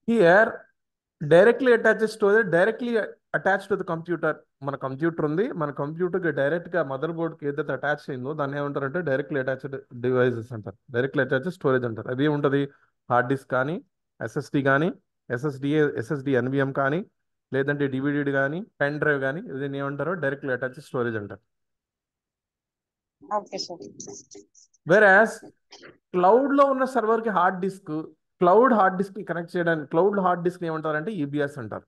Here directly attaches storage directly attach to the computer. మన computer ఉంది, మన కంప్యూటర్కి డైరెక్ట్గా మదర్ బోర్డ్కి ఏదైతే అటాచ్ అయిందో దాన్ని ఏమంటారంటే డైరెక్ట్లీ అటాచ్డ్ డివైజెస్ అంటారు, డైరెక్ట్లీ అటాచ్డ్ స్టోరేజ్ అంటారు. అది ఏముంటుంది, హార్డ్ డిస్క్ కానీ, ఎస్ఎస్డి కానీ, ఎస్ఎస్డి ఎన్విఎం కానీ, లేదంటే డివిడి కానీ, పెన్ డ్రైవ్ కానీ, దీన్ని ఏమంటారు డైరెక్ట్లీ అటాచ్డ్ స్టోరేజ్ అంటారు. Okay sir. వెరాస్ క్లౌడ్లో ఉన్న సర్వర్కి hard disk, hard disk connect చేయడానికి క్లౌడ్ హార్డ్ డిస్క్ ఏమంటారంటే ఈబిఎస్ అంటారు.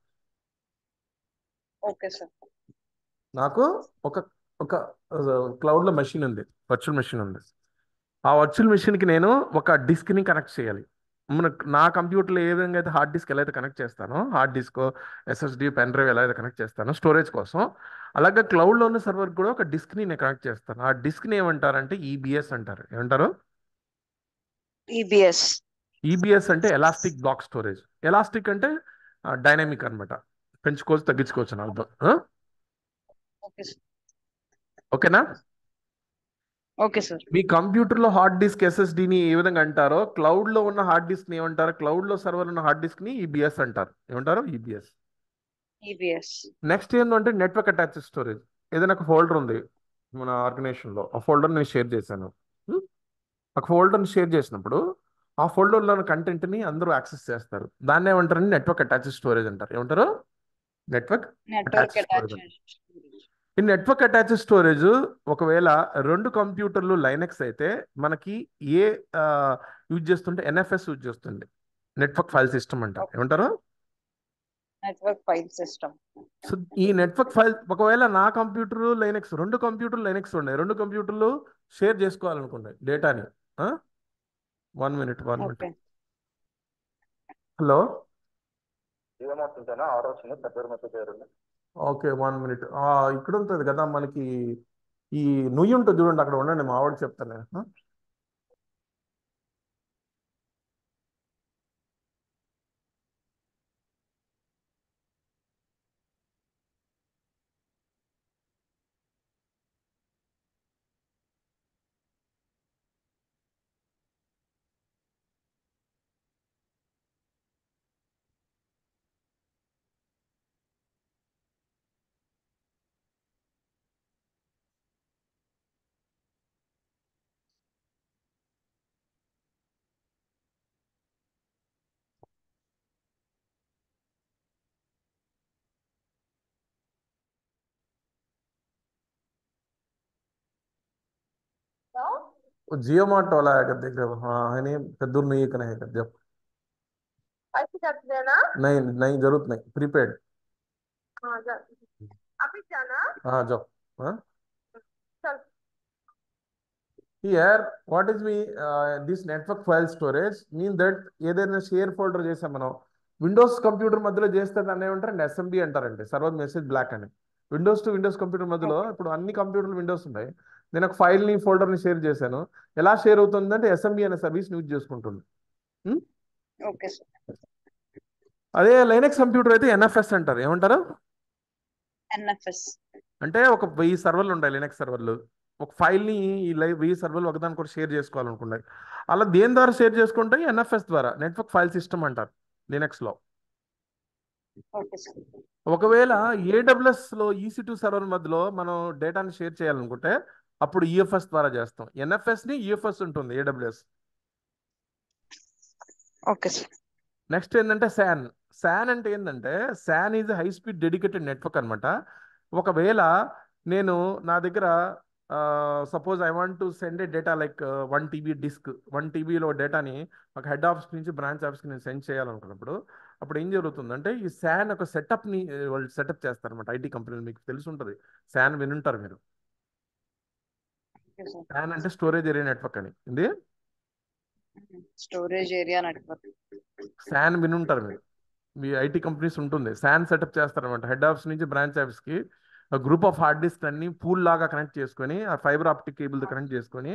Okay sir. నాకు ఒక ఒక క్లౌడ్లో మెషిన్ ఉంది, వర్చువల్ మెషిన్ ఉంది. ఆ వర్చువల్ మెషిన్కి నేను ఒక డిస్క్ని కనెక్ట్ చేయాలి. నా కంప్యూటర్లో ఏ విధంగా అయితే హార్డ్ డిస్క్ ఎలా అయితే కనెక్ట్ చేస్తానో, hard disk, SSD, pen drive ఎలా అయితే కనెక్ట్ చేస్తానో స్టోరేజ్ కోసం, అలాగే క్లౌడ్లో ఉన్న సర్వర్కి కూడా ఒక డిస్క్ని నేను కనెక్ట్ చేస్తాను. ఆ డిస్క్ని ఏమంటారంటే ఈబిఎస్ అంటారు. ఏమంటారు? ఈబిఎస్. ఈబిఎస్ అంటే ఎలాస్టిక్ బ్లాక్ స్టోరేజ్. ఎలాస్టిక్ అంటే డైనమిక్ అనమాట, పెంచుకోవచ్చు తగ్గించుకోవచ్చు అని అర్థం. Okay sir. ఓకేనా? Okay sir. మీ కంప్యూటర్లో హార్డ్ డిస్క్ ఎస్ఎస్డిని ఏ విధంగా అంటారో, క్లౌడ్లో ఉన్న హార్డ్ డిస్క్ని ఏమంటారు, క్లౌడ్లో సర్వర్ ఉన్న హార్డ్ డిస్క్ని ఈబిఎస్ అంటారు. ఏమంటారు? ఈబిఎస్. ఈబిఎస్. నెక్స్ట్ ఏంటంటే నెట్వర్క్ అటాచ్డ్ స్టోరేజ్. ఏదైనా ఒక ఫోల్డర్ ఉంది మన ఆర్గనైజేషన్లో, ఆ ఫోల్డర్ నేను షేర్ చేశాను. ఉం? ఒక ఫోల్డర్ని షేర్ చేసినప్పుడు ఆ ఫోల్డర్లో ఉన్న కంటెంట్ని అందరూ యాక్సెస్ చేస్తారు. దాన్ని ఏమంటారు, నెట్వర్క్ అటాచ్డ్ స్టోరేజ్ అంటారు. ఏమంటారు? Network network attached storage attach. అంటారు. ఈ నెట్వర్క్ అటాచ్డ్ స్టోరేజ్ ఒకవేళ రెండు కంప్యూటర్లు లైనక్స్ అయితే మనకి ఏ యూజ్ చేస్తుంటే ఎన్ఎఫ్ఎస్ యూజ్ చేస్తుంది, నెట్వర్క్ ఫైల్ సిస్టమ్ అంటారు. ఏమంటారు? Network file system. సో ఈ నెట్వర్క్ ఫైల్ ఒకవేళ నా కంప్యూటర్ లైనక్స్, రెండు కంప్యూటర్ లైనక్స్ ఉన్నాయి, రెండు కంప్యూటర్లు షేర్ చేసుకోవాలనుకున్నాయి డేటాని. 1 minute 1 minute. Okay. Hello, okay 1 minute. ఇక్కడ ఉంటుంది కదా మనకి ఈ నుయ్యి ఉంటుంది చూడండి, అక్కడ ఉండండి, మా ఆవిడ చెప్తాను నేను. वो जियो मार्ट वाला है कर देख रहे हो? हाँ है, नहीं कद्दूर नहीं कने है कर जब ऐसे कर देना। नहीं नहीं जरूरत नहीं, प्रीपेड। हाँ जा, अभी जाना। हाँ जाओ। हाँ चल। Here, what is this network file storage mean that ఏదైనా షేర్ ఫోల్డర్ చేసాం మనం, విండోస్ కంప్యూటర్ మధ్యలో చేస్తే దాన్ని ఏమంటారు, ఎస్ఎంబి అంటారండి, సర్వర్ మెసేజ్ బ్లాక్ అని. విండోస్ టు విండోస్ కంప్యూటర్ మధ్యలో ఓకే. ఇప్పుడు అన్ని కంప్యూటర్లు విండోస్ ఉన్నాయి. నేను ఒక ఫైల్ని ఫోల్డర్ని షేర్ చేశాను. ఎలా షేర్ అవుతుందంటే ఎస్ఎంబి అనే సర్వీస్ని యూజ్ చేసుకుంటుంది. ఉం? Okay sir. అదే లైనక్స్ కంప్యూటర్ అయితే ఎన్ఎఫ్ఎస్ అంటారు. ఏమంటారు? ఎన్ఎఫ్ఎస్. అంటే ఒక 1000 సర్వర్లు ఉంటాయి లినక్స్ సర్వర్లు. ఒక ఫైల్ని ఈ 1000 సర్వర్లు ఒకదాని కూడా షేర్ చేసుకోవాలనుకున్నాయి. అలా దేని ద్వారా షేర్ చేసుకుంటే ఎన్ఎఫ్ఎస్ ద్వారా, నెట్వర్క్ ఫైల్ సిస్టమ్ అంటారు లినక్స్లో. Okay sir. ఒకవేళ ఏడబ్ల్యూఎస్లో EC2 సర్వర్ మధ్యలో మనం డేటాని షేర్ చేయాలనుకుంటే అప్పుడు ఈఎఫ్ఎస్ ద్వారా చేస్తాం. ఎన్ఎఫ్ఎస్ని ఈఎఫ్ఎస్ ఉంటుంది ఏడబ్ల్యూఎస్. Okay sir. నెక్స్ట్ ఏంటంటే శాన్. శాన్ అంటే ఏంటంటే SAN is high speed dedicated network అనమాట. ఒకవేళ నేను నా దగ్గర suppose I want to send a data like 1 TB disk, 1 TBలో డేటాని ఒక హెడ్ ఆఫీస్ నుంచి బ్రాంచ్ ఆఫీస్కి నేను సెండ్ చేయాలనుకున్నప్పుడు అప్పుడు ఏం జరుగుతుందంటే ఈ శాన్ ఒక సెటప్ని వాళ్ళు సెటప్ చేస్తారనమాట. ఐటీ కంపెనీలు మీకు తెలిసి ఉంటుంది, శాన్ వినుంటారు మీరు. Okay sir. శాన్ అంటే స్టోరేజ్ ఏరియా నెట్వర్క్ అని ఇది. Storage area network. శాన్ వినుంటారు మీరు, మీ ఐటీ కంపెనీస్ ఉంటుంది, శాన్ సెటప్ చేస్తారనమాట. హెడ్ ఆఫీస్ నుంచి బ్రాంచ్ ఆఫీస్కి గ్రూప్ ఆఫ్ హార్డ్ డిస్క్ అన్ని పూల్ లాగా కనెక్ట్ చేసుకొని ఆ ఫైబర్ ఆప్టిక్ కేబుల్తో కనెక్ట్ చేసుకొని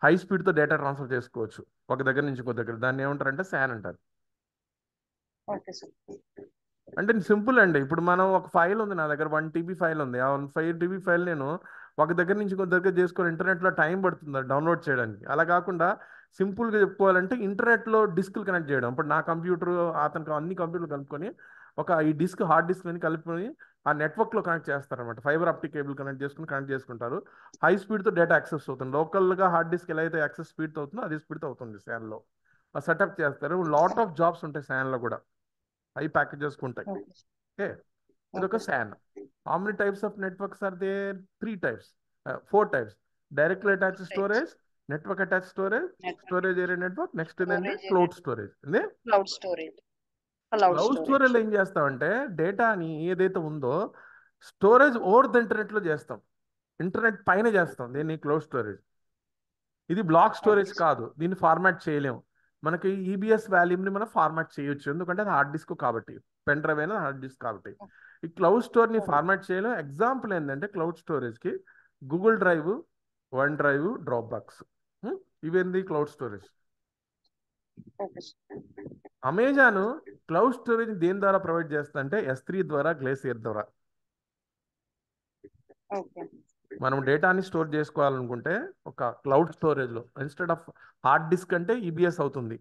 హై స్పీడ్తో డేటా ట్రాన్స్ఫర్ చేసుకోవచ్చు ఒక దగ్గర నుంచి ఇంకో దగ్గర. దాన్ని ఏమంటారంటే శాన్ అంటారు. Okay sir. అంటే సింపుల్ అండి. ఇప్పుడు మనం ఒక ఫైల్ ఉంది నా దగ్గర, 1 TB ఫైల్ ఉంది. ఆ 5 TB ఫైల్ నేను ఒక దగ్గర నుంచి ఇంకో దగ్గర చేసుకొని ఇంటర్నెట్లో టైం పడుతుంది డౌన్లోడ్ చేయడానికి. అలా కాకుండా సింపుల్గా చెప్పుకోవాలంటే ఇంటర్నెట్లో డిస్క్లు కనెక్ట్ చేయడం. ఇప్పుడు నా కంప్యూటర్ అతనికి అన్ని కంప్యూటర్లు కలుపుకొని ఈ డిస్క్ హార్డ్ డిస్క్ అని కలుపుకొని ఆ నెట్వర్క్లో కనెక్ట్ చేస్తారనమాట. ఫైబర్ ఆప్టిక్ కేబుల్ కనెక్ట్ చేసుకుంటారు. హై స్పీడ్తో డేటా యాక్సెస్ అవుతుంది. లోకల్గా హార్డ్ డిస్క్ ఎలా అయితే యాక్సెస్ స్పీడ్తో అవుతుందో అదే స్పీడ్తో అవుతుంది శాన్లో. సెటప్ చేస్తారు. లాట్ ఆఫ్ జాబ్స్ ఉంటాయి శాన్లో కూడా, హై ప్యాకేజెస్ ఉంటాయి. Okay sir. ఓకే, ఇదొక okay sir. SAN. How many types of networks are there? Three types, four types. Directly attached Types. storage, network attached storage, Network storage area network, next ఏంటంటే storage cloud area, storage. cloud storage, cloud cloud storage. Storage ఏం చేస్తామంటే డేటాని ఏదైతే ఉందో storage over the ఇంటర్నెట్లో చేస్తాం. Internet పైన చేస్తాం దీన్ని క్లౌడ్ స్టోరేజ్. ఇది బ్లాక్ స్టోరేజ్ ఓకే సార్. కాదు, దీన్ని ఫార్మాట్ చేయలేము. మనకి ఈబిఎస్ వాల్యూమ్ని మనం ఫార్మాట్ చేయొచ్చు, ఎందుకంటే అది హార్డ్ డిస్క్ కాబట్టి, పెన్ డ్రైవ్ అయినా హార్డ్ డిస్క్ కాబట్టి. ఈ క్లౌడ్ స్టోర్ని ఓకే. ఫార్మాట్ చేయలేం. ఎగ్జాంపుల్ ఏంటంటే క్లౌడ్ స్టోరేజ్కి Google Drive, OneDrive, Dropbox, ఇవేంది cloud storage. Okay sir. Amazon cloud storage దేని ద్వారా ప్రొవైడ్ చేస్తా అంటే S3 ద్వారా, గ్లేసియర్ ద్వారా. ఓకే. మనం డేటాని స్టోర్ చేసుకోవాలనుకుంటే ఒక క్లౌడ్ స్టోరేజ్లో ఇన్స్టెడ్ ఆఫ్ హార్డ్ డిస్క్ అంటే ఈబిఎస్ అవుతుంది.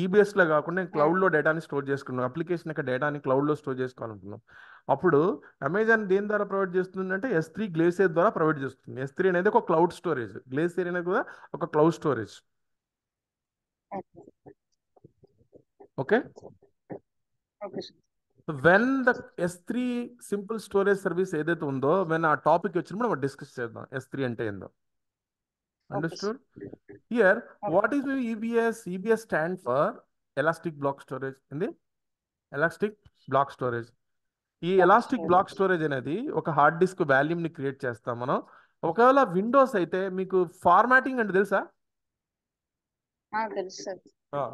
ఈబిఎస్లో కాకుండా క్లౌడ్లో డేటాని స్టోర్ చేసుకున్నాం. అప్లికేషన్ యొక్క డేటాని క్లౌడ్లో స్టోర్ చేసుకోవాలనుకున్నాం. అప్పుడు అమెజాన్ దేని ద్వారా ప్రొవైడ్ చేస్తుంది అంటే S3 గ్లేసియర్ ద్వారా ప్రొవైడ్ చేస్తుంది. S3 అనేది ఒక క్లౌడ్ స్టోరేజ్, గ్లేసియర్ అనేది కూడా ఒక cloud storage. Okay, okay sir. When the S3 simple storage service ఏదైతే ఉందో, వెన్ ఆ టాపిక్ వచ్చినప్పుడు మనం డిస్కస్ చేద్దాం S3 అంటే ఏందో. Understood? Here what is EBS? EBS stand for elastic block storage. ఏంది ఎలాస్టిక్ బ్లాక్ స్టోరేజ్? ఈ ఎలాస్టిక్ బ్లాక్ స్టోరేజ్ అనేది ఒక హార్డ్ డిస్క్ వాల్యూమ్ని క్రియేట్ చేస్తాం మనం. ఒకవేళ విండోస్ అయితే మీకు ఫార్మాటింగ్ అంటే తెలుసా? తెలుసు సార్.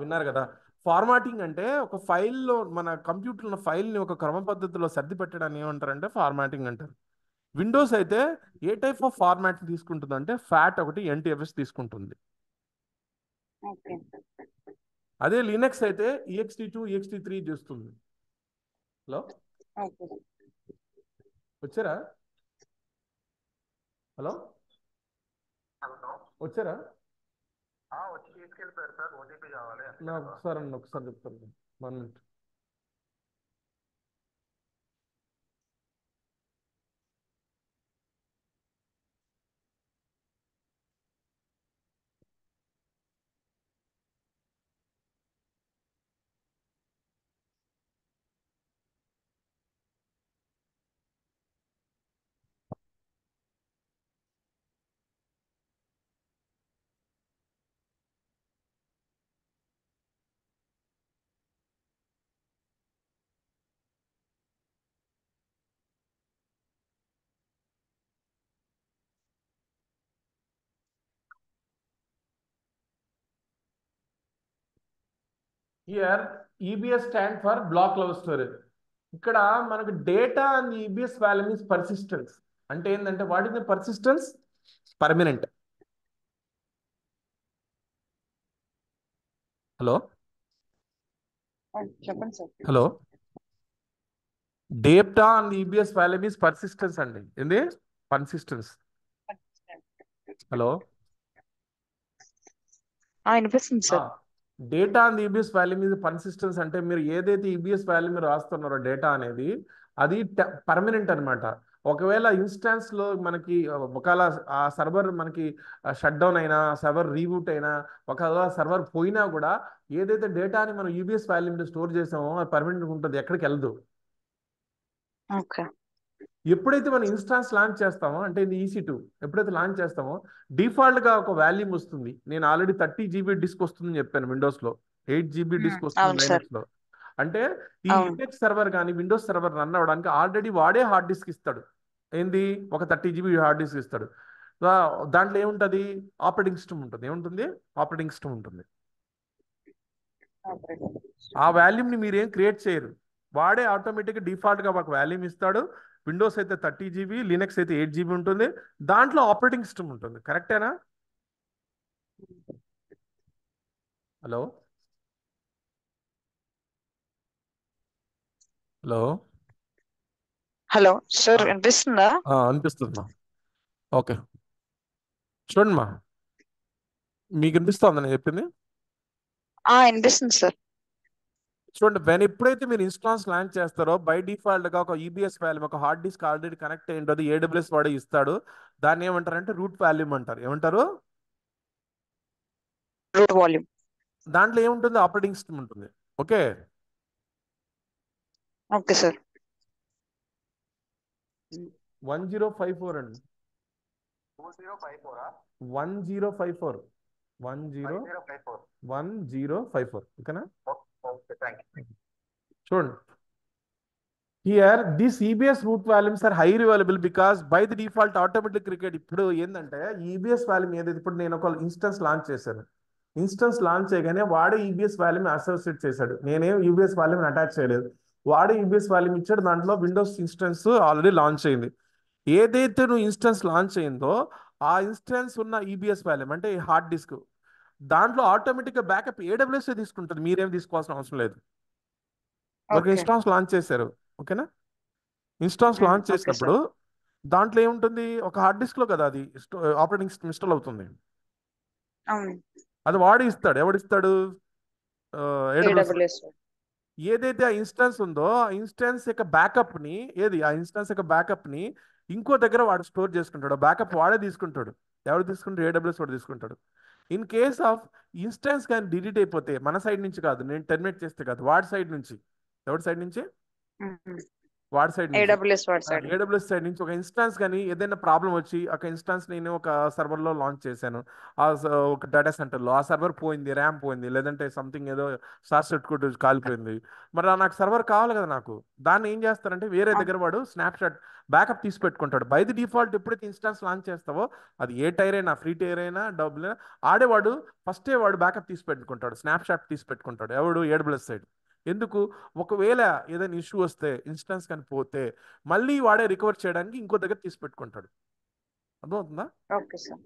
విన్నారు కదా. ఫార్మాటింగ్ అంటే ఒక ఫైల్లో, మన కంప్యూటర్ ఉన్న ఫైల్ని ఒక క్రమ పద్ధతిలో సర్ది పెట్టడాన్ని ఏమంటారంటే ఫార్మాటింగ్ అంటారు. విండోస్ అయితే ఏ టైప్ ఆఫ్ ఫార్మాట్ తీసుకుంటుంది అంటే FAT ఒకటి, NTFS తీసుకుంటుంది. ఓకే. అదే లినక్స్ అయితే ext2, ext3 చేస్తుంది. Hello, okay. వచ్చారా? హలో, వచ్చారా? వచ్చి తీసుకెళ్ళిపోయారు సార్. ఓటీపీ కావాలి. నాకు ఒకసారి చెప్తాను. 1 minute. Here EBS stand for block level storage. ఇక్కడ మనకు data and EBS value means persistence. అంటే ఏంటంటే what is the persistence? Permanent. Hello, చెప్పండి sir. Hello, data and EBS value means persistence అండి. ఏంది పర్సిస్టెన్స్? హలో, వినిపిస్తుంది sir. Data and EBS value మీద persistence అంటే మీరు ఏదైతే EBS వాల్యూ మీరు రాస్తున్నారో డేటా అనేది అది పర్మనెంట్ అనమాట. ఒకవేళ ఇన్స్టాన్స్ లో మనకి ఒకవేళ ఆ సర్వర్ మనకి షట్ డౌన్ అయినా, సర్వర్ రీబూట్ అయినా, ఒకవేళ సర్వర్ పోయినా కూడా ఏదైతే డేటాని మనం EBS వాల్యూ మీద స్టోర్ చేసామో అది పర్మనెంట్ ఉంటుంది, ఎక్కడికి వెళ్ళదు. ఓకే. ఎప్పుడైతే మనం ఇన్స్టాన్స్ లాంచ్ చేస్తామో, అంటే ఇది EC2 ఎప్పుడైతే లాంచ్ చేస్తామో డిఫాల్ట్గా ఒక వాల్యూమ్ వస్తుంది. నేను ఆల్రెడీ 30 GB డిస్క్ వస్తుందని చెప్పాను. విండోస్లో 8 GB డిస్క్ వస్తుంది అవును సార్. లైనక్స్లో. అంటే ఈ అవును. లినక్స్ సర్వర్ కానీ విండోస్ సర్వర్ రన్ అవ్వడానికి ఆల్రెడీ వాడే హార్డ్ డిస్క్ ఇస్తాడు. ఏంది ఒక 30 GB హార్డ్ డిస్క్ ఇస్తాడు. దాంట్లో ఏముంటుంది? ఆపరేటింగ్ సిస్టమ్ ఉంటుంది. ఏముంటుంది? ఆపరేటింగ్ సిస్టమ్ ఉంటుంది. ఆ వాల్యూమ్ని మీరేం క్రియేట్ చేయరు, వాడే ఆటోమేటిక్గా డిఫాల్ట్గా ఒక వాల్యూమ్ ఇస్తాడు. విండోస్ అయితే 30 GB, లినక్స్ అయితే 8 GB ఉంటుంది. దాంట్లో ఆపరేటింగ్ సిస్టమ్ ఉంటుంది. కరెక్టేనా? హలో, హలో, హలో సార్, వినిపిస్తుందా? అనిపిస్తుందా? ఓకే, చూడండి మా, మీకు వినిపిస్తోంది నేను చెప్పింది. వినిపిస్తుంది సార్. చూడండి, ఎప్పుడైతే మీరు ఇన్స్టాన్స్ లాంచ్ చేస్తారో బై డిఫాల్ట్ గా ఒక ఈబీఎస్ వాల్యూమ్, ఒక హార్డ్ డిస్క్ ఆల్రెడీ కనెక్ట్ అయి ఉంటుంది, ఏడబ్ల్యూఎస్ వాడే ఇస్తాడు. దాన్ని ఏమంటారంటే రూట్ వాల్యూమ్ అంటారు. ఏమంటారు? Root volume. దాంట్లో ఏముంటుంది? ఆపరేటింగ్ సిస్టమ్ ఉంటుంది. Okay, okay sir. 1054 అండి, 2054 1054, 10 5054. 1054. ఓకేనా? Okay, thank you. చూడండి, here this EBS root volumes are high reliable because by the default automatic cricket. ఇప్పుడు ఏంటంటే ఈబీఎస్ వాల్యూమ్ ఏదైతే, ఇప్పుడు నేను ఒక ఇన్స్టెన్స్ లాంచ్ చేశాను, ఇన్స్టెన్స్ లాంచ్ చేయగానే వాడే ఈబీఎస్ వాల్యూమ్ అసోసియేట్ చేశాడు. నేనేం ఈబీఎస్ వాల్యూమ్ అటాచ్ చేయలేదు, వాడే ఈబీఎస్ వాల్యూమ్ ఇచ్చాడు. దాంట్లో విండోస్ ఇన్స్టెన్స్ ఆల్రెడీ లాంచ్ అయింది. ఏదైతే నువ్వు ఇన్స్టెన్స్ లాంచ్ అయిందో ఆ ఇన్స్టెన్స్ ఉన్న ఈబీఎస్ వాల్యూమ్ అంటే హార్డ్ డిస్క్, దాంట్లో ఆటోమేటిక్గా బ్యాకప్ ఏడబ్ల్యూఎస్ తీసుకుంటుంది. మీరేం తీసుకోవాల్సిన అవసరం లేదు. ఒక ఓకే. ఇన్స్టాన్స్ లాంచ్ చేశారు, ఓకేనా? ఇన్స్టాన్స్ లాంచ్ ఓకే చేసినప్పుడు సార్. దాంట్లో ఏముంటుంది? ఒక హార్డ్ డిస్క్ లో కదా అది ఆపరేటింగ్ సిస్టమ్ ఇన్స్టాల్ అవుతుంది. అవును. అది వాడు ఇస్తాడు. ఎవడిస్తాడు? ఏడబ్ల్యూఎస్. ఏడబ్ల్యూఎస్. ఏదైతే ఆ ఇన్స్టాన్స్ ఉందో ఆ ఇన్స్టాన్స్ యొక్క బ్యాకప్ ని, ఆ ఇన్స్టాన్స్ యొక్క బ్యాకప్ ని ఇంకో దగ్గర వాడు స్టోర్ చేసుకుంటాడు. బ్యాకప్ వాడే తీసుకుంటాడు. ఎవడు తీసుకుంటాడు? ఏడబ్ల్యూఎస్ వాడు తీసుకుంటాడు. ఇన్ కేస్ ఆఫ్ ఇన్స్టాన్స్ కానీ డిలీట్ అయిపోతే, మన సైడ్ నుంచి కాదు, నేను టెర్మినేట్ చేస్తే కాదు, వాడి సైడ్ నుంచి. ఎవడి సైడ్ నుంచి? వాడి సైడ్ నుంచి, ఏడబ్ల్యూఎస్ వాడి సైడ్. ఏడబ్ల్యూఎస్ సైడ్ నుంచి ఒక ఇన్స్టాన్స్ కానీ ఏదైనా ప్రాబ్లం వచ్చి, ఒక ఇన్స్టాన్స్ నేను ఒక సర్వర్లో లాంచ్ చేశాను, ఒక డేటా సెంటర్లో, ఆ సర్వర్ పోయింది, ర్యామ్ పోయింది, లేదంటే సంథింగ్ ఏదో షార్ట్ సర్క్యూట్ కాలిపోయింది. మరి నాకు సర్వర్ కావాలి కదా నాకు. దాన్ని ఏం చేస్తారంటే వేరే దగ్గర వాడు స్నాప్షాట్ బ్యాకప్ తీసి పెట్టుకుంటాడు. బై ది డిఫాల్ట్ ఎప్పుడైతే ఇన్స్టాన్స్ లాంచ్ చేస్తావో, అది ఏ టైర్ అయినా, ఫ్రీ టైర్ అయినా, డబ్బులు అయినా, ఆడేవాడు ఫస్టే వాడు బ్యాకప్ తీసి పెట్టుకుంటాడు, స్నాప్షాట్ తీసి పెట్టుకుంటాడు. ఎవడు? AWS side. ఎందుకు? ఒకవేళ ఏదైనా ఇష్యూ వస్తే, ఇన్స్టెన్స్ కానీ పోతే, మళ్ళీ వాడే రికవర్ చేయడానికి ఇంకో దగ్గర తీసి పెట్టుకుంటాడు. అర్థమవుతుందా? Okay sir.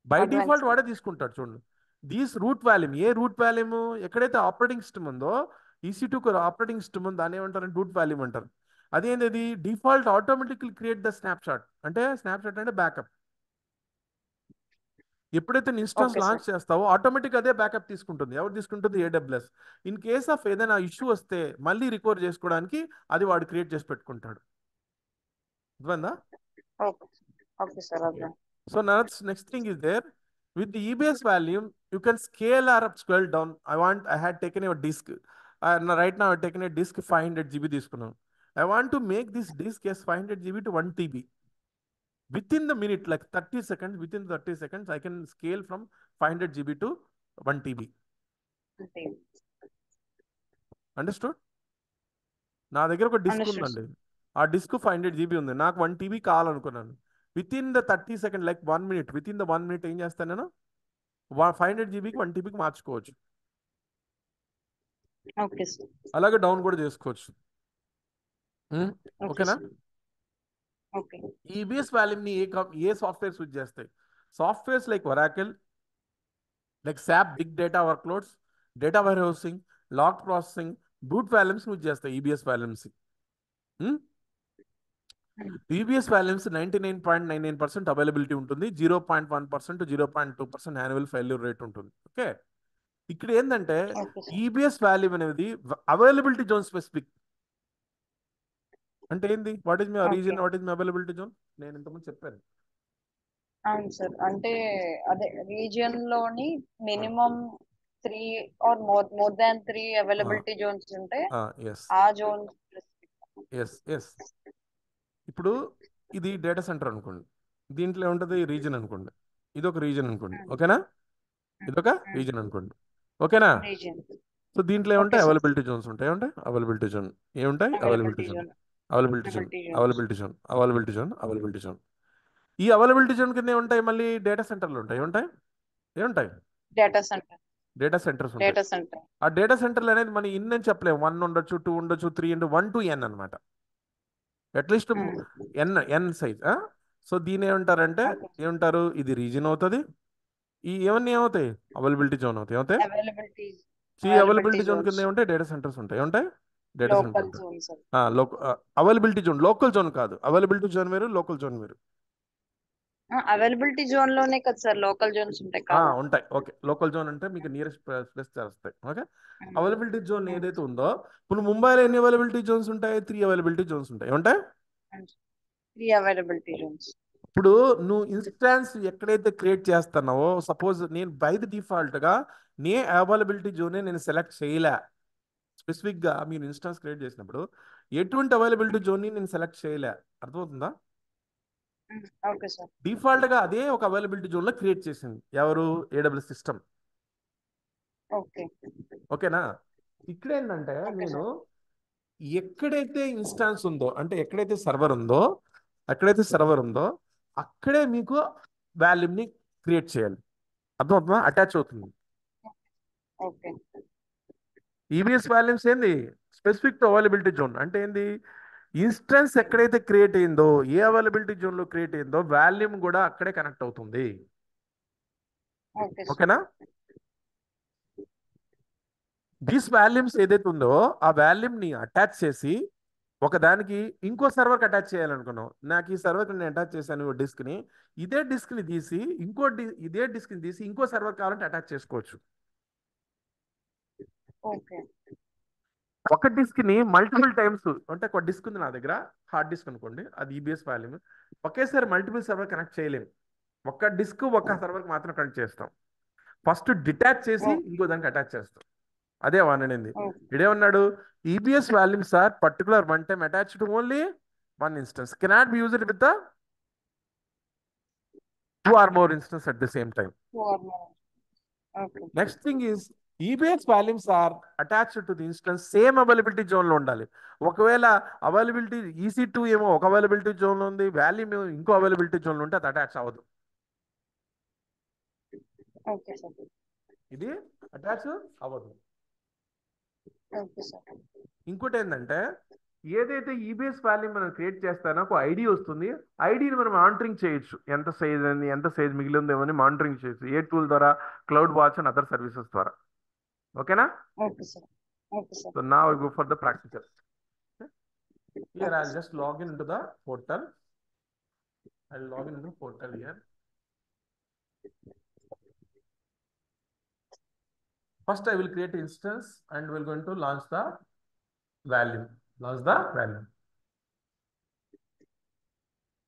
బై అర్థమైంది డిఫాల్ట్ సార్. వాడే తీసుకుంటాడు. చూడండి, these root volume, a root volume ఎక్కడైతే ఆపరేటింగ్ సిస్టమ్ ఉందో, EC2 ఆపరేటింగ్ సిస్టమ్ ఉందో దాన్ని ఏమంటారు? రూట్ వాల్యూమ్ అంటారు. అదేంటి? Default automatically create the snapshot. అంటే స్నాప్షాట్ అంటే బ్యాకప్. ఎప్పుడైతే ఇన్స్టాన్స్ ఓకే లాంచ్ సార్. చేస్తావో ఆటోమేటిక్ అదే బ్యాకప్ తీసుకుంటుంది. ఎవరు తీసుకుంటుంది? ఏడబ్ల్యూఎస్. ఇన్ కేస్ ఆఫ్ ఏదైనా ఇష్యూ వస్తే మళ్ళీ రికవర్ చేసుకోవడానికి అది వాడు క్రియేట్ చేసి పెట్టుకుంటాడు. అర్థమైందా? ఓకే. Okay sir. Okay. అర్థం. So next thing is there. With the EBS volume, you can scale or up, scale down. I had taken a disk. Right now, I've taken a disk 500 GB తీసుకున్నాను. I want to make this disk as 500 GB to 1 TB. Within the minute, like 30 seconds, within 30 seconds, I can scale from 500 GB to 1 TB. అంతే. Understood? నా దగ్గర ఒక disk understood ఉందండి, sir. ఆ disk 500 GB ఉంది, నాకు 1 TB కావాలనుకున్నాను. Within the 30 second, like 1 minute, within the 1 minute ఏం చేస్తాను నేను? 500 GBకి 1 TBకి మార్చుకోవచ్చు. Okay sir. అలాగే డౌన్ కూడా చేసుకోవచ్చు. ఓకే ఓకేనా? సార్. ఓకే. ఈ ఈబీఎస్ వాల్యూమ్ని ఏ సాఫ్ట్వేర్స్ యూజ్ చేస్తాయి? Softwares like Oracle, like SAP big data workloads, data warehousing, log processing, boot volumes use చేస్తాయి EBS volumes. EBS volumes 99.99% availability ఉంటుంది, 0.1% to 0.2% యాన్యువల్ ఫెయిల్యూర్ రేట్ ఉంటుంది. Okay, ఇక్కడ ఏంటంటే okay sir. EBS volume అనేది availability zone specific. అంటే ఏంది? What is my okay. Region, what is my availability zone? నేను ఇంతకుముందు చెప్పాను. అవును సార్. అంటే అదే రీజియన్ లోని minimum 3 or more than 3 availability zones ఉంటే ఎస్, ఆ జోన్. Yes, yes. ఇప్పుడు ఇది డేటా సెంటర్ అనుకోండి, దీంట్లో ఉంటుంది రీజన్ అనుకోండి, ఇది ఒక రీజన్ అనుకోండి. ఓకేనా? ఇదొక రీజన్ అనుకోండి. ఓకేనా? రీజియన్. సో దీంట్లో ఓకే ఏముంటాయి? సార్. అవైలబిలిటీ జోన్స్ ఉంటాయి. ఏముంటాయి? Availability zone. ఏముంటాయి? Availability availability zone, zone. Availability zone, availability zones. Availability zone, availability zone, availability zone. ఈ అవైలబిలిటీ జోన్ కింద ఏముంటాయి? మళ్ళీ డేటా సెంటర్లు ఉంటాయి. ఏముంటాయి? ఏముంటాయి? Data centre. డేటా సెంటర్స్ ఉంటాయి. Data centre. ఆ డేటా సెంటర్లు అనేది మనం ఇన్ అని చెప్పలేము. 1 ఉండొచ్చు, 2 ఉండొచ్చు, 3 ఇంటూ 1 to n అనమాట. At least n size. సో దీని ఏమంటారంటే, ఏమంటారు? ఇది రీజన్ అవుతుంది. ఇవన్నీ ఏమవుతాయి? అవైలబిలిటీ జోన్ అవుతాయి. ఏమవుతాయి? అవైలబిలిటీ. అవైలబిలిటీ జోన్ కింద ఏముంటాయి? డేటా సెంటర్స్ ఉంటాయి. ఏముంటాయి? డేటా సెంటర్ లోకల్ ఉంటాయి. Zone sir. Availability zone, local zone కాదు. అవైలబిలిటీ జోన్ వేరు, లోకల్ జోన్ వేరు. అవైలబిలిటీ జోన్ లోనే కదా సార్ లోకల్ జోన్స్ ఉంటాయి కాబట్టి. ఉంటాయి. ఓకే, లోకల్ జోన్ అంటే మీకు నియరెస్ట్ ప్లేస్ చేస్తాయి. ఓకే, అవైలబిలిటీ జోన్ ఏదైతే ఉందో, ఇప్పుడు ముంబైలో ఎన్ని అవైలబిలిటీ జోన్స్ ఉంటాయి? 3 అవైలబిలిటీ జోన్స్ ఉంటాయి. ఉంటాయి. 3 అవైలబిలిటీ జోన్స్. ఇప్పుడు నువ్వు ఇన్స్టాన్స్ ఎక్కడైతే క్రియేట్ చేస్తున్నావో, సపోజ్ నేను బై ది డిఫాల్ట్గా అవైలబిలిటీ జోనే నేను సెలెక్ట్ చేయలే. స్పెసిఫిక్గా మీరు ఇన్స్టాన్స్ క్రియేట్ చేసినప్పుడు ఎటువంటి అవైలబిలిటీ జోన్ని నేను సెలెక్ట్ చేయలే. అర్థమవుతుందా? Okay sir. డిఫాల్ట్గా అదే ఒక అవైలబిలిటీ జోన్లో క్రియేట్ చేసింది ఎవరు? AWS system. ఓకే. ఓకేనా? ఇక్కడ ఏంటంటే ఓకే నేను సార్. ఎక్కడైతే ఇన్స్టాన్స్ ఉందో, అంటే ఎక్కడైతే సర్వర్ ఉందో అక్కడే మీకు వాల్యూమ్ని క్రియేట్ చేయాలి. అర్థమవుతుందా? అటాచ్ అవుతుంది. ఓకే. EBS వాల్యూమ్స్ ఏంది? స్పెసిఫిక్ టు అవైలబిలిటీ జోన్ అంటే ఏంది? ఇన్స్టెన్స్ ఎక్కడైతే క్రియేట్ అయిందో, ఏ అవైలబిలిటీ జోన్లో క్రియేట్ అయిందో వాల్యూమ్ కూడా అక్కడే కనెక్ట్ అవుతుంది. Okay sir. ఓకేనా? దిస్ వాల్యూమ్స్ ఏదైతే ఉందో ఆ వాల్యూమ్ని అటాచ్ చేసి ఒకదానికి ఇంకో సర్వర్కి అటాచ్ చేయాలనుకున్నాం. నాకు ఈ సర్వర్కి నేను అటాచ్ చేశాను డిస్క్ని, ఇదే డిస్క్ని తీసి ఇదే డిస్క్ని తీసి ఇంకో సర్వర్ కావాలంటే అటాచ్ చేసుకోవచ్చు. ఓకే. ఒక డిస్క్ని మల్టిపుల్ టైమ్స్, అంటే ఒక డిస్క్ ఉంది నా దగ్గర, హార్డ్ డిస్క్ అనుకోండి, అది EBS వాల్యూమ్. ఒకేసారి మల్టిపుల్ సర్వర్ కనెక్ట్ చేయలేము. ఒక డిస్క్ ఒక సర్వర్కి మాత్రం కనెక్ట్ చేస్తాం. ఫస్ట్ డిటాచ్ చేసి ఇంకో దానికి అటాచ్ చేస్తాం. అదే వాడినింది. ఇడేమన్నాడు? EBS volumes are particular one time attached to only one instance, cannot be used with the 2 or more instances at the same time. Okay. Next thing is EBS values are attached to the instance same availability zone లో ఉండాలి. ఒకవేళ availability EC2 ఏమో ఒక availability zone లో ఉంది, volume ఇంకో availability zone లో ఉంటే అది అటాచ్ అవ్వదు. Okay sir. ఇది అటాచ్ అవ్వదు. Okay sir. ఇంకోటి ఏంటంటే, ఏదైతే EBS వాల్యూ మనం క్రియేట్ చేస్తానో ఒక ఐడి వస్తుంది. ఐడిని మనం మానిటరింగ్ చేయొచ్చు, ఎంత సైజ్ అని, ఎంత సైజ్ మిగిలిందేమో అని మానిటరింగ్ చేయొచ్చు. ఏ టూల్ ద్వారా? Cloud watch and other services ద్వారా. ఓకేనా? Okay sir. Okay sir. So now I go for the practical. Here I'll just log in into the portal. I'll log in into the portal here. First I will create an instance and we're going to launch the value.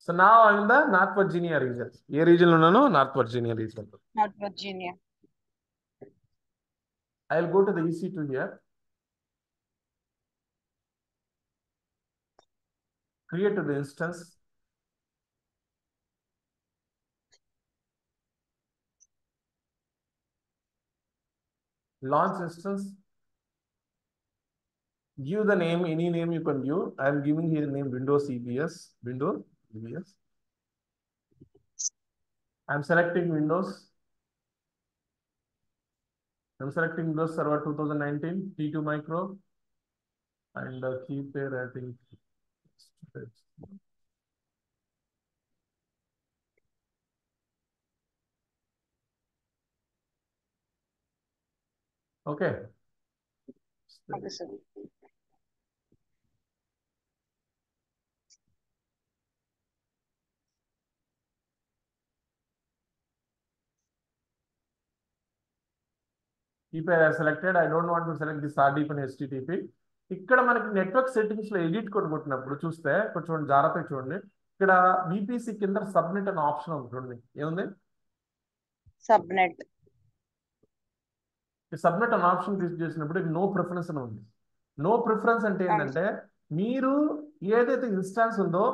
So now I'm in the North Virginia region. A region లో ఉన్నాను? North Virginia region. North Virginia. I'll go to the EC2 here. Create the instance. Launch instance. Give the name, any name you can give. I am giving here name Windows EBS. I'm selecting Windows. I'm selecting Windows Server 2019 T2 Micro and key pair, I think. Okay. Okay sir. Key pair I selected. I don't want to select this RDP and HTTP. ఇక్కడ మనకి network settings లో edit కొట్టుకుంటున్నప్పుడు చూస్తే కొంచెం జాగ్రత్తగా చూడండి. ఇక్కడ VPC కింద subnet అనే ఆప్షన్ ఉంది చూడండి. ఏముంది? సబ్నెట్. సబ్నెట్ అనే ఆప్షన్ క్లిక్ చేసినప్పుడు నో ప్రిఫరెన్స్ అని ఉంది. నో ప్రిఫరెన్స్ అంటే ఏంటంటే, మీరు ఏదైతే ఇన్స్టాన్స్ ఉందో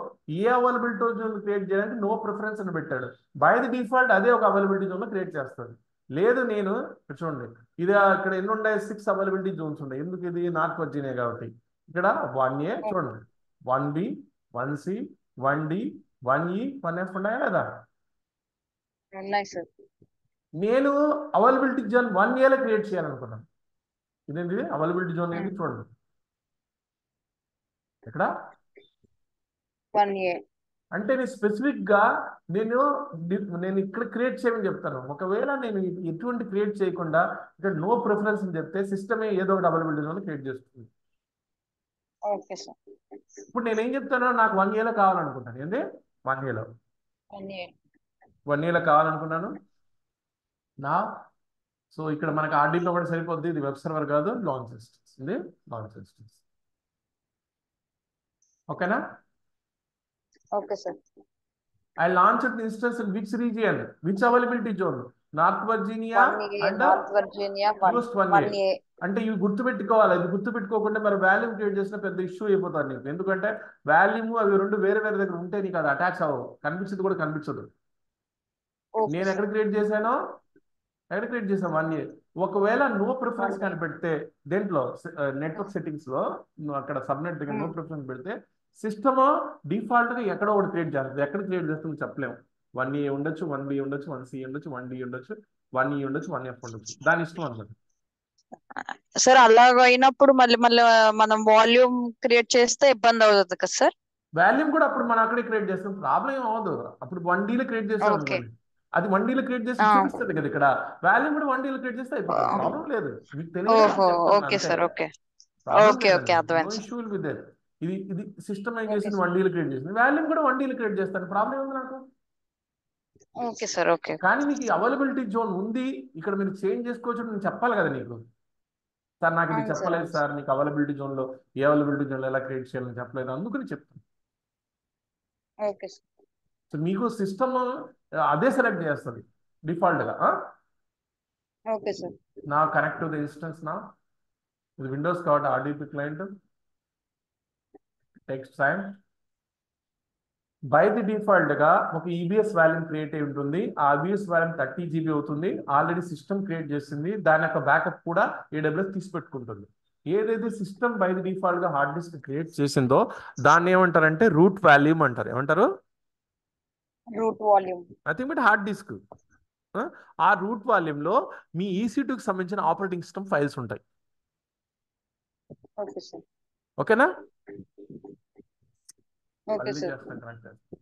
ఏ అవైలబిలిటీ జోన్ క్రియేట్ చేయడానికి నో ప్రిఫరెన్స్ అని పెట్టాడు. బై ది డిఫాల్ట్ అదే ఒక అవైలబిలిటీ జోన్ లో క్రియేట్ చేస్తాడు. లేదు నేను చూడండి, ఇది ఇక్కడ ఎన్ని ఉన్నాయి? 6 అవైలబిలిటీ జోన్స్ ఉన్నాయి. ఎందుకు? ఇది నార్త్ వర్జీనియా కాబట్టి. ఇక్కడ 1A చూడండి, 1B, 1C, 1D, 1E, 1F ఉన్నాయా లేదా? ఉన్నాయి సార్. నేను అవైలబిలిటీ జోన్ 1Aలో క్రియేట్ చేయాలనుకున్నాను. ఇదేంటి అవైలబిలిటీ జోన్ ఏంటి చూడండి, ఇక్కడ 1A. అంటే నేను స్పెసిఫిక్ గా నేను ఇక్కడ క్రియేట్ చేయమని చెప్తాను. ఒకవేళ నేను ఎటువంటి క్రియేట్ చేయకుండా ఇక్కడ నో ప్రిఫరెన్స్ అని చెప్తే సిస్టమే ఏదో ఒకటి అవైలబిలిటీ జోన్ క్రియేట్ చేస్తుంది. Okay sir. ఇప్పుడు నేను ఏం చెప్తానో, నాకు 1Aలో కావాలనుకుంటాను. ఏంది? 1Aలో. 1A. 1 year కావాలనుకున్నాను నా. సో ఇక్కడ మనకి ఆర్డీలో కూడా సరిపోద్ది. ఇది వెబ్ సర్వర్ కాదు, లాంచ్ ఇన్స్టెన్స్. ఇది లాంచ్ ఇన్స్టెన్స్. ఓకేనా? Okay sir. I launched the instance in which region, which availability zone? North Virginia 1A and north Virginia US 1A. 1A. అంటే ఇవి గుర్తుపెట్టుకోవాలి. అది గుర్తుపెట్టుకోకుండా మరి వాల్యూమ్ క్రియేట్ చేసిన పెద్ద ఇష్యూ అయిపోతారు నీకు. ఎందుకంటే వాల్యూమ్ అవి రెండు వేరే వేరే దగ్గర ఉంటే నీకు అది అటాచ్ అవ్వవు, కనిపించదు కూడా కనిపించదు. ఓకే నేను ఎక్కడ సార్. క్రియేట్ చేశానో, ఎక్కడ క్రియేట్ చేశాను 1A. ఒకవేళ నో ప్రిఫరెన్స్ 1A. కానీ పెడితే దేంట్లో నెట్వర్క్ సెట్టింగ్స్ లో నువ్వు అక్కడ సబ్నెట్ దగ్గర నో ప్రిఫరెన్స్ పెడితే సిస్టమ్ డిఫాల్ట్ గా ఎక్కడో ఒకటి క్రియేట్ చేస్తుంది. ఎక్కడ క్రియేట్ చేస్తుంది చెప్పలేము. 1A ఉండొచ్చు, 1B ఉండొచ్చు, 1C ఉండొచ్చు, 1D ఉండొచ్చు, 1E ఉండొచ్చు, 1F ఉండొచ్చు. దాని ఇష్టం అనమాట. సార్ అలాగ అయినప్పుడు మళ్ళీ మళ్ళీ మనం వాల్యూమ్ క్రియేట్ చేస్తే ఇబ్బంది అవుతుంది కదా సార్? వాల్యూమ్ కూడా అప్పుడు మనం అక్కడే క్రియేట్ చేస్తాం, ప్రాబ్లం ఏం అవ్వదు. అప్పుడు 1Dలో క్రియేట్ చేస్తాం ఓకే. అనుకోండి, అది 1Dలో క్రియేట్ చేసి చూపిస్తుంది కదా. ఇక్కడ వాల్యూమ్ కూడా 1Dలో క్రియేట్ చేస్తే అయిపోతుంది, ప్రాబ్లం లేదు. మీకు తెలియదు ఓహో, చెప్తాను ఓకే అంతే, sir. Okay problem okay okay లేదండి. నో అర్థమైంది sir. Issue will be there. ఇది ఇది సిస్టమ్ ఏం ఓకే చేసింది, సార్. 1Dలో క్రియేట్ చేసింది. వాల్యూమ్ కూడా 1Dలో క్రియేట్ చేస్తాను, ప్రాబ్లం ఉంది నాకు. Okay sir. ఓకే కానీ మీకు అవైలబిలిటీ జోన్ ఉంది, ఇక్కడ మీరు చేంజ్ చేసుకోవచ్చు. నేను చెప్పాలి కదా నీకు, సార్ నాకు ఇది అవును సార్. చెప్పలేదు అవును సార్, సార్. నీకు అవైలబిలిటీ జోన్లో ఏ అవైలబిలిటీ జోన్లో ఎలా క్రియేట్ చేయాలని చెప్పలేదు, అందుకని చెప్తాను. Okay sir. సో మీకు సిస్టమ్ అదే సెలెక్ట్ చేస్తుంది డిఫాల్ట్గా. Okay sir. నా కనెక్ట్ టు ద ఇన్స్టెన్స్. నా ఇది విండోస్ కాబట్టి RDP client text time. By the default గా ఒక ఈబిఎస్ వాల్యూమ్ క్రియేట్ అయి ఉంటుంది. ఆ ఈబిఎస్ వాల్యూమ్ 30 GB అవుతుంది. ఆల్రెడీ సిస్టమ్ క్రియేట్ చేసింది, దాని యొక్క బ్యాకప్ కూడా ఏడబ్ల్యూఎస్ తీసి పెట్టుకుంటుంది. ఏదైతే సిస్టమ్ బై ది డిఫాల్ట్ గా హార్డ్ డిస్క్ క్రియేట్ చేసిందో దాన్ని ఏమంటారంటే రూట్ వాల్యూమ్ అంటారు. ఏమంటారు? Root volume. Nothing but hard disk. ఆ రూట్ వాల్యూమ్ లో మీ EC2కి సంబంధించిన ఆపరేటింగ్ సిస్టమ్ ఫైల్స్ ఉంటాయి. Okay sir. ఓకేనా? ఓకే మళ్ళీ సార్. చేస్తాను, కనెక్ట్ చేస్తాను.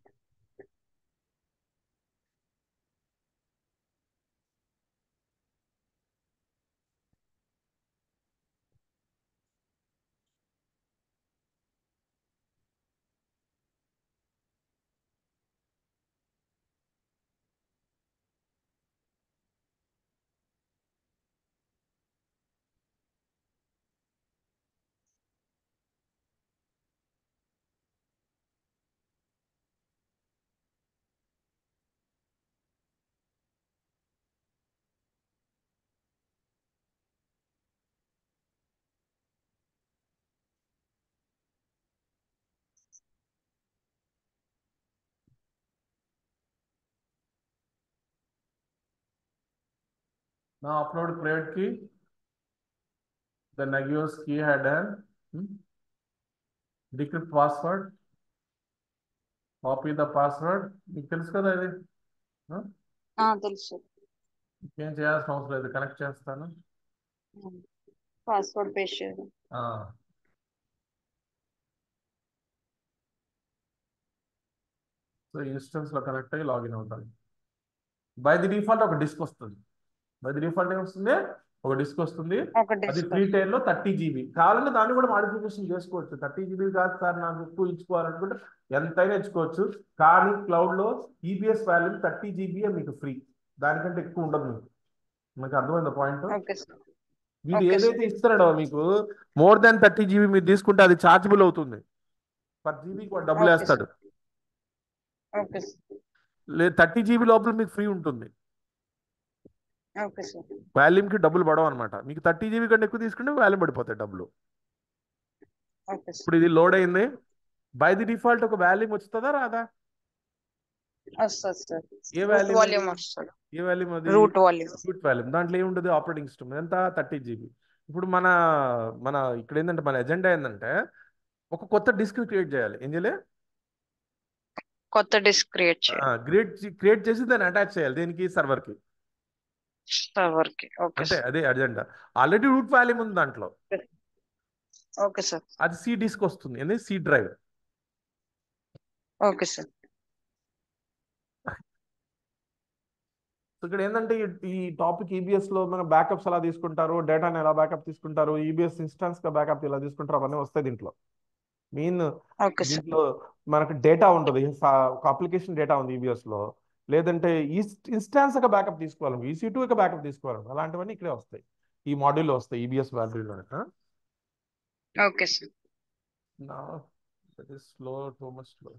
Now upload private key. The Nagios key had an decrypt password. Copy the password. మీకు తెలుసు కదా ఇది. తెలుసు. ఏం చేయాల్సిన అవసరం లేదు, కనెక్ట్ చేస్తాను. పాస్వర్డ్ పేస్ట్ చేయాలి. సో ఇన్స్టెన్స్ లో కనెక్ట్ అయ్యి లాగిన్ అవుతాను. బై ది డిఫాల్ట్ ఒక డిస్క్ వస్తుంది. బై ది డిఫాల్ట్ ఏమొస్తుంది? ఒక డిస్క్ వస్తుంది. అది ఫ్రీ టైర్ లో 30 GB. కావాలంటే దాన్ని కూడా మాడిఫికేషన్ చేసుకోవచ్చు. 30 GB కాదు సార్ నాకు ఎక్కువ ఇచ్చుకోవాలనుకుంటే ఎంతైనా ఇచ్చుకోవచ్చు. కానీ క్లౌడ్ లో ఈబిఎస్ వాల్యూమ్ 30 GB మీకు ఫ్రీ, దానికంటే ఎక్కువ ఉండదు. మీకు అర్థమైంది పాయింట్? వీడు ఏదైతే ఇస్తున్నాడో మీకు మోర్ దాన్ 30 GB మీరు తీసుకుంటే అది చార్జబుల్ అవుతుంది. పర్ జీబీకి డబ్బులు వేస్తాడు. లేదు 30 GB లోపల మీకు ఫ్రీ ఉంటుంది. వాల్యూమ్ కి డబ్బులు పడవు అనమాట. మీకు 30 GB కంటే ఎక్కువ తీసుకుంటే వాల్యూమ్ పడిపోతాయి డబ్బులు. ఇప్పుడు ఇది లోడ్ అయింది. బై ది డిఫాల్ట్ ఒక వాల్యూమ్ వస్తుందా రాదా? ఏ వాల్యూమ్? ఏ వాల్యూమ్ అది? Root volume. దాంట్లో ఏముంటుంది? Operating system. ఎంత? 30 GB. ఇప్పుడు మన మన ఇక్కడ ఏంటంటే మన ఎజెండా ఏంటంటే ఒక కొత్త డిస్క్ క్రియేట్ చేయాలి. ఏం చేయాలి? కొత్త డిస్క్ క్రియేట్ చేసి దాన్ని అటాచ్ చేయాలి. దేనికి? సర్వర్ కి. అంటే అదే అజెండా. ఆల్రెడీ రూట్ వాల్యూమ్ ఉంది దాంట్లో. Okay sir. అది సి డిస్క్ వస్తుంది, అనేది సి డ్రైవ్. Okay sir. ఇక్కడ ఏంటంటే ఈ టాపిక్ ఈబిఎస్ లో మన బ్యాకప్స్ ఎలా తీసుకుంటారు, డేటాని ఎలా బ్యాకప్ తీసుకుంటారు, ఈబిఎస్ ఇన్స్టాన్స్ గా బ్యాకప్ ఎలా తీసుకుంటారు, అవన్నీ వస్తాయి దీంట్లో. మెయిన్ దీంట్లో మనకు డేటా ఉంటుంది. ఒక అప్లికేషన్ డేటా ఉంది ఈబిఎస్ లో. లేదంటే ఇన్స్టాన్స్ ఒక బ్యాకప్ తీసుకోవాలి, EC2 ఒక బ్యాకప్ తీసుకోవాలి, అలాంటివన్నీ ఇక్కడే వస్తాయి, ఈ మాడ్యూల్లో వస్తాయి, EBS వాల్యూలో. Okay sir. Now that is slow, too much slow.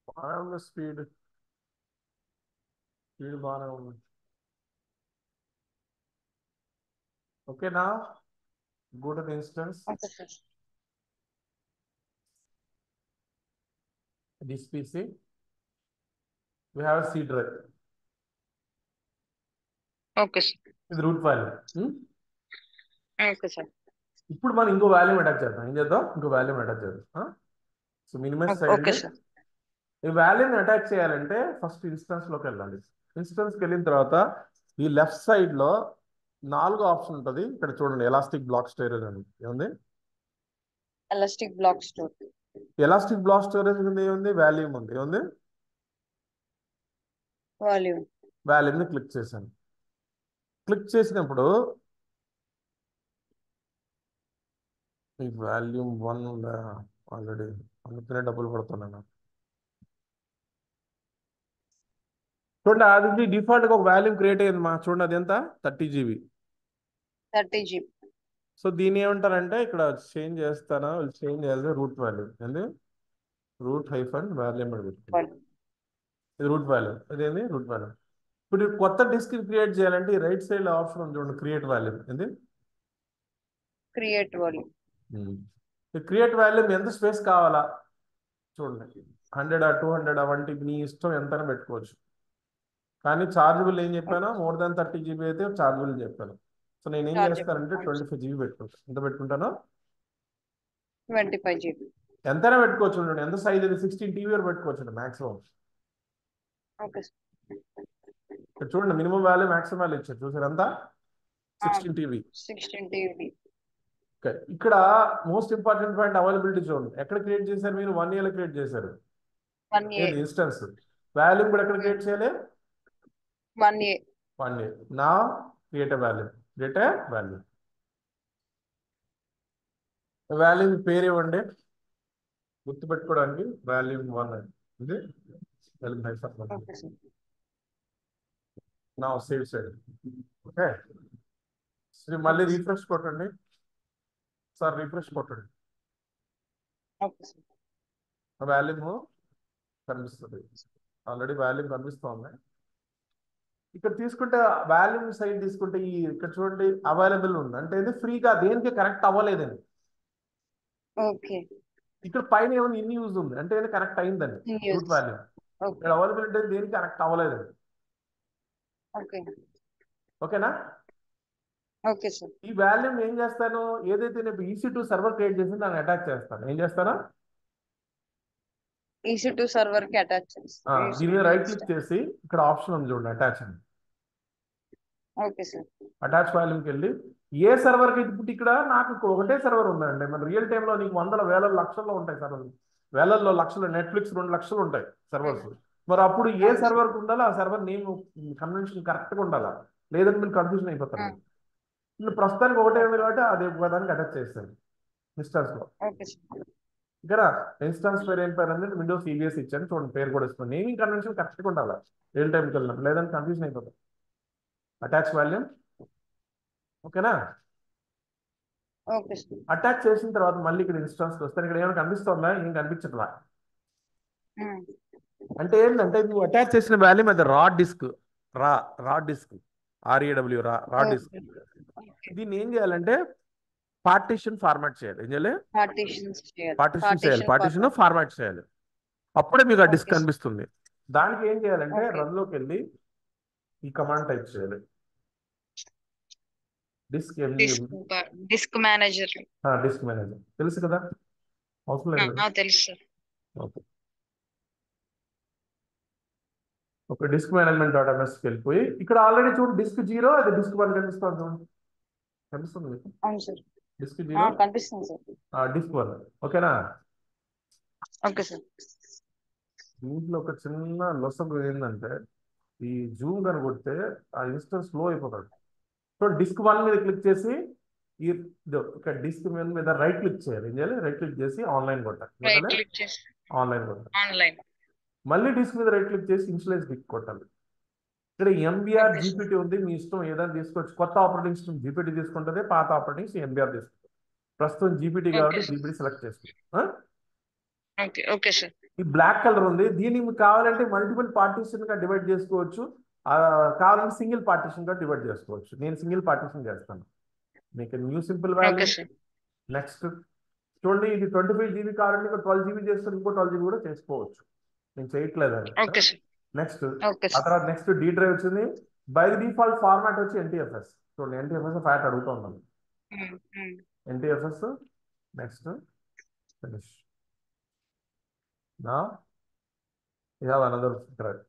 బాగానే ఉంది స్పీడ్ బాగానే ఉంది. ఓకేనా, go to the instance, okay sir. this PC, we have a C drive, okay sir. ఇది రూట్ ఫైల్. Okay sir. ఇప్పుడు మనం ఇంకో వాల్యూమ్ అటాచ్ చేద్దాం. ఏం చేద్దాం, ఇంకో వాల్యూమ్ అటాచ్ చేద్దాం. సో మినిమైజ్ ఓకే చేయండి. సార్. ఈ వాల్యూమ్ అటాచ్ చేయాలంటే ఫస్ట్ ఇన్స్టెన్స్లోకి వెళ్ళాలి. ఇన్స్టెన్స్కి వెళ్ళిన తర్వాత ఈ లెఫ్ట్ సైడ్లో 4 ఆప్షన్ ఉంటుంది. ఇక్కడ చూడండి, ఎలాస్టిక్ బ్లాక్ స్టోరేజ్ అని ఏముంది, elastic block store. Elastic block storage ఉంది, ఏముంది, వాల్యూమ్ ఉంది, ఏముంది, వాల్యూమ్. వాల్యూమ్ని క్లిక్ చేశాను. క్లిక్ చేసినప్పుడు ఈ వాల్యూమ్ 1 ఆల్రెడీ, అందుకనే డబ్బులు పడుతున్నాను. చూడండి, అది డిఫాల్ట్గా ఒక వాల్యూమ్ క్రియేట్ అయ్యింది మా, చూడండి అది ఎంత, 30 GB. 30 GB. సో దీన్ని ఏమంటారంటే, ఇక్కడ చేంజ్ చేస్తానా, చేంజ్ చేయాలి రూట్ వాల్యూమ్, ఏంది రూట్ హైఫన్ వాల్యూమ్ అని పెట్టుకుంటాను. ఇది రూట్ వాల్యూమ్, ఇదేంది రూట్ వాల్యూమ్. ఇప్పుడు కొత్త డిస్క్ క్రియేట్ చేయాలంటే రైట్ సైడ్ ఆప్షన్ ఉంది చూడండి, క్రియేట్ వాల్యూమ్, ఏంది క్రియేట్ వాల్యూమ్. క్రియేట్ వాల్యూమ్ ఎంత స్పేస్ కావాలా చూడండి, 100 200 వంటి నీ ఇష్టం ఎంతైనా పెట్టుకోవచ్చు. కానీ చార్జబుల్ ఏం చెప్పాను, మోర్ దాన్ 30 GB అయితే చార్జబుల్ చెప్పాను. సో నేను ఏం చేస్తానంటే 25 GB పెట్టుకుంటాను. ఎంత పెట్టుకుంటాను, 25 GB. ఎంతైనా పెట్టుకోవచ్చు. చూడండి ఎంత సైజ్ అది, 16 TB వరకు పెట్టుకోవచ్చు మాక్సిమం. ఓకే. ఇక్కడ చూడండి, మినిమం వాల్యూ మాక్సిమం వాల్యూ ఇచ్చారు, చూసారు ఎంత, 16 TB. 16 TB. ఇక్కడ మోస్ట్ ఇంపార్టెంట్ పాయింట్ అవైలబిలిటీ చూడండి, ఎక్కడ క్రియేట్ చేశారు మీరు, 1 year క్రియేట్ చేశారు. 1 year. ఇన్స్టెన్స్ వాల్యూమ్ కూడా ఎక్కడ క్రియేట్ చేయాలి, 1 year. 1 year. నా create volume, create volume, volume పేరు ఇవ్వండి గుర్తుపెట్టుకోవడానికి, వాల్యూమ్ 1 ఇది వాల్యూమ్ హైఫన్ 1. Okay sir. నా సేవ్ సైడ్. ఓకే, మళ్ళీ రీఫ్రెష్ కొట్టండి సార్, రీఫ్రెష్ కొట్టండి. Okay sir. వాల్యూమ్ కనిపిస్తుంది, ఆల్రెడీ వాల్యూమ్ కనిపిస్తుంది. ఇక్కడ తీసుకుంటే వాల్యూమ్ సైడ్ తీసుకుంటే ఈ ఇక్కడ చూడండి అవైలబుల్ ఉంది, అంటే ఇది ఫ్రీగా దేనికి కనెక్ట్ అవ్వలేదండి. ఓకే. ఇక్కడ పైన ఏమైనా ఇన్ యూజ్ ఉంది అంటే ఇది కనెక్ట్ అయిందండి, రూట్ వాల్యూమ్. ఇక్కడ అవైలబిలిటీ దేనికి కనెక్ట్ అవ్వలేదండి. ఓకే. ఓకేనా. Okay sir. ఈ వాల్యూమ్ ఏం చేస్తాను, ఏదైతే నేను EC2 సర్వర్ క్రియేట్ చేసి దాన్ని అటాచ్ చేస్తాను. ఏం చేస్తాను, EC2 సర్వర్ కి అటాచ్ చేస్తాను. దీని మీద రైట్ క్లిక్ చేసి ఇక్కడ ఆప్షన్ ఉంది చూడండి, అటాచ్ అని. Okay sir. అటాచ్ వాల్యూమ్కి వెళ్ళి ఏ సర్వర్కి ఇప్పుడు ఇక్కడ నాకు ఒకటే సర్వర్ ఉందండి. మన రియల్ టైంలో నీకు 100 వేల లక్షల్లో ఉంటాయి సర్వర్లు, వేలల్లో లక్షలు, నెట్ఫ్లిక్స్ 2 లక్షలు ఉంటాయి సర్వర్స్. మరి అప్పుడు ఏ సర్వర్కి ఉండాలో ఆ సర్వర్ నేమ్ కన్వెన్షన్ కరెక్ట్గా ఉండాలా, లేదంటే మీరు కన్ఫ్యూజన్ అయిపోతారు. ఇప్పుడు ప్రస్తుతానికి ఒకటే ఉంది కాబట్టి అదే దానికి అటాచ్ చేస్తాను ఇన్స్టాన్స్లో. ఇక్కడ ఇన్స్టాన్స్ పేరు ఏం పేరు అంటే విండోస్ EBS ఇచ్చాను చూడండి, పేరు కూడా ఇస్తుంది. నేమింగ్ కన్వెన్షన్ కరెక్ట్గా ఉండాలి రియల్ టైంకి వెళ్ళినాం, లేదంటే కన్ఫ్యూజన్ అయిపోతాం. అటాచ్ వాల్యూమ్, ఓకేనా. అటాచ్ చేసిన తర్వాత మళ్ళీ ఇక్కడ ఇన్స్టాన్స్కి వస్తాను. ఇక్కడ ఏమైనా కనిపిస్తుందా, ఏం కనిపించట్లా. అంటే ఏంటంటే నువ్వు అటాచ్ చేసిన వాల్యూమ్ అది రా డిస్క్, రా డిస్క్, RAW రా డిస్క్. దీన్ని ఏం చేయాలంటే పార్టీషన్ ఫార్మాట్ చేయాలి. ఏం చేయాలి? పార్టీషన్స్ చేయాలి. పార్టీషన్ చేయాలి. Partition partition format. ఫార్మాట్ చేయాలి. అప్పుడే మీకు ఆ డిస్క్ ఓకే సార్. కనిపిస్తుంది. దానికి ఏం చేయాలంటే ఓకే. రన్లోకి వెళ్ళి ఈ కమాండ్ టైప్ చేయాలి. Disk disk manager. Disk manager తెలుసు కదా? అవసరం లేదు కదా? తెలుసు సార్. ఓకే. ఒక డిస్క్ మేనేజ్మెంట్ డాట్ ఎంఎస్కి వెళ్ళిపోయి ఇక్కడ ఆల్రెడీ చూడండి డిస్క్ 0 అది డిస్క్ 1 కనిపిస్తుంది. చూడండి కనిపిస్తుంది మీకు అవును సార్. డిస్క్ 0 కనిపిస్తుంది సార్. డిస్క్ 1. ఓకేనా? Okay sir. దీంట్లో ఒక చిన్న లొసగు ఏంటంటే ఈ జూమ్ కని కొడితే ఆ ఇన్స్టెన్స్ స్లో అయిపోతాడు. సో డిస్క్ 1 మీద క్లిక్ చేసి ఇక్కడ డిస్క్ మీద రైట్ క్లిక్ చేయాలి. ఏం చేయాలి? రైట్ క్లిక్ చేసి ఆన్లైన్ కొట్టాలి. ఆన్లైన్ కొట్టాలి. మళ్ళీ డిస్క్ మీద రైట్ క్లిక్ చేసి ఇన్స్టలేషన్ క్లిక్ కొట్టాలి. ఇక్కడ ఎంబీఆర్ జీపీటీ ఉంది. మీ ఇష్టం ఏదైనా తీసుకోవచ్చు. కొత్త ఆపరేటింగ్ సిస్టమ్ జీపీటీ తీసుకుంటుంది, పాత ఆపరేటింగ్ ఎంబీఆర్ తీసుకుంటుంది. ప్రస్తుతం జీపీటీ కాబట్టి జీపీటీ సెలెక్ట్ చేసుకుంటాం. Okay sir. ఈ బ్లాక్ కలర్ ఉంది. దీన్ని మీకు కావాలంటే మల్టిపుల్ పార్టీషన్ గా డివైడ్ చేసుకోవచ్చు. కావాలంటే సింగిల్ పార్టీషన్ గా డివైడ్ చేసుకోవచ్చు. నేను సింగిల్ పార్టీషన్ చేస్తాను. మీకు న్యూ సింపుల్ వాల్యూ. నెక్స్ట్ చూడండి, ఇది 25 GB కావాలంటే ఇంకా 12 GB చేస్తాను. ఇంకో 12 GB కూడా చేసుకోవచ్చు. నేను చేయట్లేదు అది. నెక్స్ట్ ఆ తర్వాత నెక్స్ట్ డి డ్రైవ్ వచ్చింది. బై డిఫాల్ట్ ఫార్మాట్ వచ్చి ఎన్టీఎఫ్ఎస్. చూడండి ఎన్టీఎఫ్ఎస్ ఫ్యాట్ అడుగుతూ ఉన్నాను. NTFS next finish. Now you have another drive.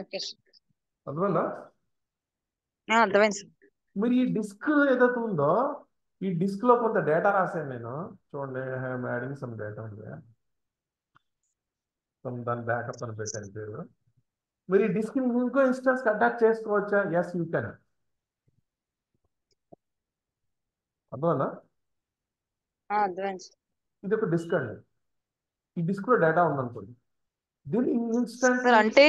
Okay sir. అర్థమైందా? అర్థమైంది సార్. మీరు ఈ డిస్క్ ఏదైతే ఉందో ఈ డిస్క్ లో కొంత డేటా రాశాను నేను. చూడండి యాడింగ్ సమ్ డేటా ఉంది. దాని బ్యాకప్ అని పెట్టాను పేరు. మీరు ఈ డిస్క్ ఇంకో ఇన్స్టెన్స్ అటాచ్ చేసుకోవచ్చా? Yes you can. అర్థమైందా? అర్థమైంది సార్. ఇది ఒక డిస్క్ అండి. ఈ డిస్క్ లో డేటా ఉందనుకోండి. దీని ఇన్స్టెన్స్ అంటే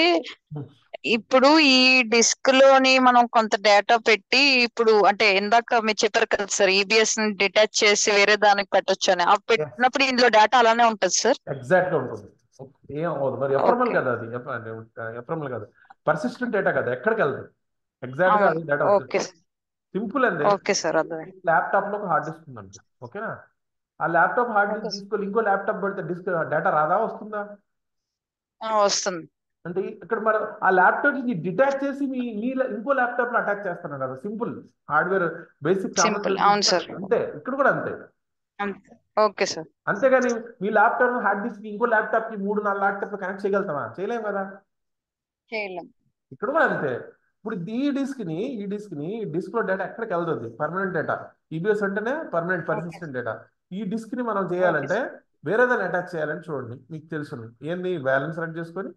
ఇప్పుడు ఈ డిస్క్ లోని మనం కొంత డేటా పెట్టి ఇప్పుడు అంటే ఇందాక మీరు చెప్పారు కదా సార్, ఈబిఎస్ ని డిటాచ్ చేసి వేరే దానికి పెట్టొచ్చు అని. ఆ పెట్టినప్పుడు ఇందులో డేటా అలానే ఉంటుంది సార్? ఎగ్జాక్ట్ గా ఉంటుంది. ఏం అవ్వదు. మరి ఎఫ్ఎంఎల్ కదా అది. ఎఫ్ఎంఎల్ కాదు, పర్సిస్టెంట్ డేటా కదా, ఎక్కడికి వెళ్తుంది. ఎగ్జాక్ట్ గా అది డేటా వస్తుంది. సింపుల్ అండి. Okay sir. అర్థమైంది. ల్యాప్టాప్ లో ఒక హార్డ్ డిస్క్ ఉందండి. ఓకేనా? ఆ ల్యాప్టాప్ హార్డ్ డిస్క్ తీసుకొని ఇంకో ల్యాప్టాప్ పెడితే డిస్క్ డేటా రాదా? వస్తుందా? వస్తుంది. అంటే ఇక్కడ మరి ఆ ల్యాప్టాప్ ని డిటాచ్ చేసి మీ ఇంకో ల్యాప్టాప్ లో అటాచ్ చేస్తున్నాం కదా. Simple hardware basic. అవును సార్. అంతే. ఇక్కడ కూడా అంతే. Okay sir. అంతేగాని మీ ల్యాప్టాప్ హార్డ్ డిస్క్ ఇంకో ల్యాప్టాప్ కి 3-4 ల్యాప్టాప్ కనెక్ట్ చేయగలుగుతామా? చేయలేము కదా. ఇక్కడ కూడా అంతే. ఇప్పుడు ఈ డిస్క్ ని డిస్క్ లో డేటా ఎక్కడికి వెళ్తుంది? Permanent data. ఈబిఎస్ అంటేనే పర్మనెంట్ పర్సిస్టెంట్ డేటా. ఈ డిస్క్ ని మనం చేయాలంటే వేరేదాన్ని అటాచ్ చేయాలని చూడండి. మీకు తెలుసు ఏంది? బ్యాలెన్స్ సెలెక్ట్ చేసుకొని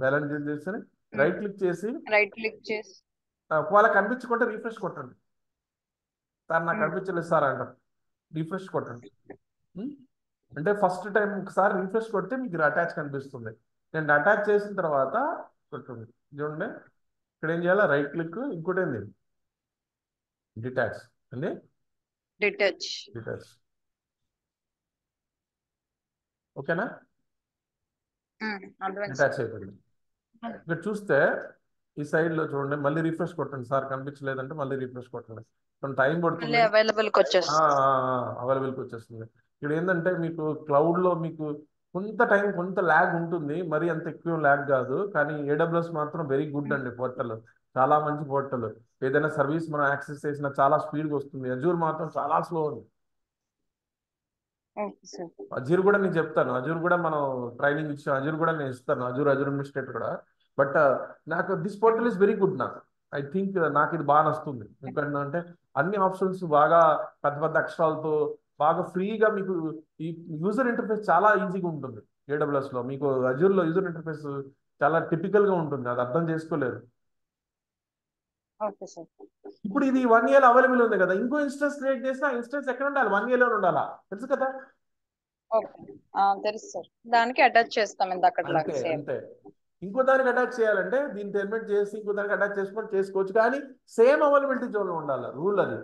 బ్యాలెన్స్ చేసుకొని రైట్ క్లిక్ చేసి వాళ్ళకి కనిపించకుంటే రీఫ్రెష్ కొట్టండి. సార్ నాకు కనిపించలేదు సార్ అంటారు. రీఫ్రెష్ కొట్టండి. అంటే ఫస్ట్ టైం ఒకసారి రీఫ్రెష్ కొడితే మీకు అటాచ్ కనిపిస్తుంది. నేను అటాచ్ చేసిన తర్వాత కొట్టండి. చూడండి ఇక్కడ ఏం చేయాలి? Right click. ఇంకోటి ఏంది? డిటాచ్ అండి. డిటాచ్. ఓకేనా? డిటాచ్ అయిపోయింది. ఇక్కడ చూస్తే ఈ సైడ్ లో చూడండి, మళ్ళీ రిఫ్రెష్ కొట్టండి. సార్ కనిపించలేదంటే మళ్ళీ రిఫ్రెష్ కొట్టండి. కొంచెం టైం పడుతుంది. అవైలబుల్కి వచ్చేస్తుంది. ఇక్కడ ఏంటంటే మీకు క్లౌడ్ లో మీకు కొంత టైం కొంత ల్యాగ్ ఉంటుంది. మరి అంత ఎక్కువ ల్యాగ్ కాదు. కానీ ఏడబ్ల్యూఎస్ మాత్రం వెరీ గుడ్ అండి. పోర్టల్ చాలా మంచి పోర్టల్. ఏదైనా సర్వీస్ మనం యాక్సెస్ చేసినా చాలా స్పీడ్గా వస్తుంది. అజూర్ మాత్రం చాలా స్లో ఉంది. అజూర్ కూడా నేను చెప్తాను. అజూర్ కూడా మనం ట్రైనింగ్ ఇచ్చాం. అజూర్ కూడా నేను ఇస్తాను. అజూర్ అడ్మినిస్ట్రేటర్ కూడా. బట్ నాకు this portal is very good. నాకు ఐ థింక్ నాకు ఇది బాగా నచ్చుతుంది. ఎందుకంటే అన్ని ఆప్షన్స్ బాగా పెద్ద పెద్ద అక్షరాలతో బాగా ఫ్రీగా మీకు ఈ యూజర్ ఇంటర్ఫేస్ చాలా ఈజీగా ఉంటుంది. ఏడబ్ల్యూఎస్ లో మీకు అజూర్ లో యూజర్ ఇంటర్ఫేస్ చాలా టిపికల్ గా ఉంటుంది. అది అర్థం చేసుకోలేరు. ఇప్పుడు ఇది 1 year అవైలబుల్ ఉంది కదా. ఇంకో ఇన్స్టెన్స్ క్రియేట్ చేసినా ఇన్స్టెన్స్ ఎక్కడ ఉండాలి? 1 year లో ఉండాలా? తెలుసు కదా. తెలుసు సార్. దానికి అటాచ్ చేస్తాం. అంతే. ఇంకో దానికి అటాచ్ చేయాలంటే దీన్ని టెర్మినేట్ చేసి ఇంకో దానికి అటాచ్ చేసుకొని చేసుకోవచ్చు. కానీ సేమ్ అవైలబిలిటీ జోన్ లో ఉండాలి. రూల్ అది.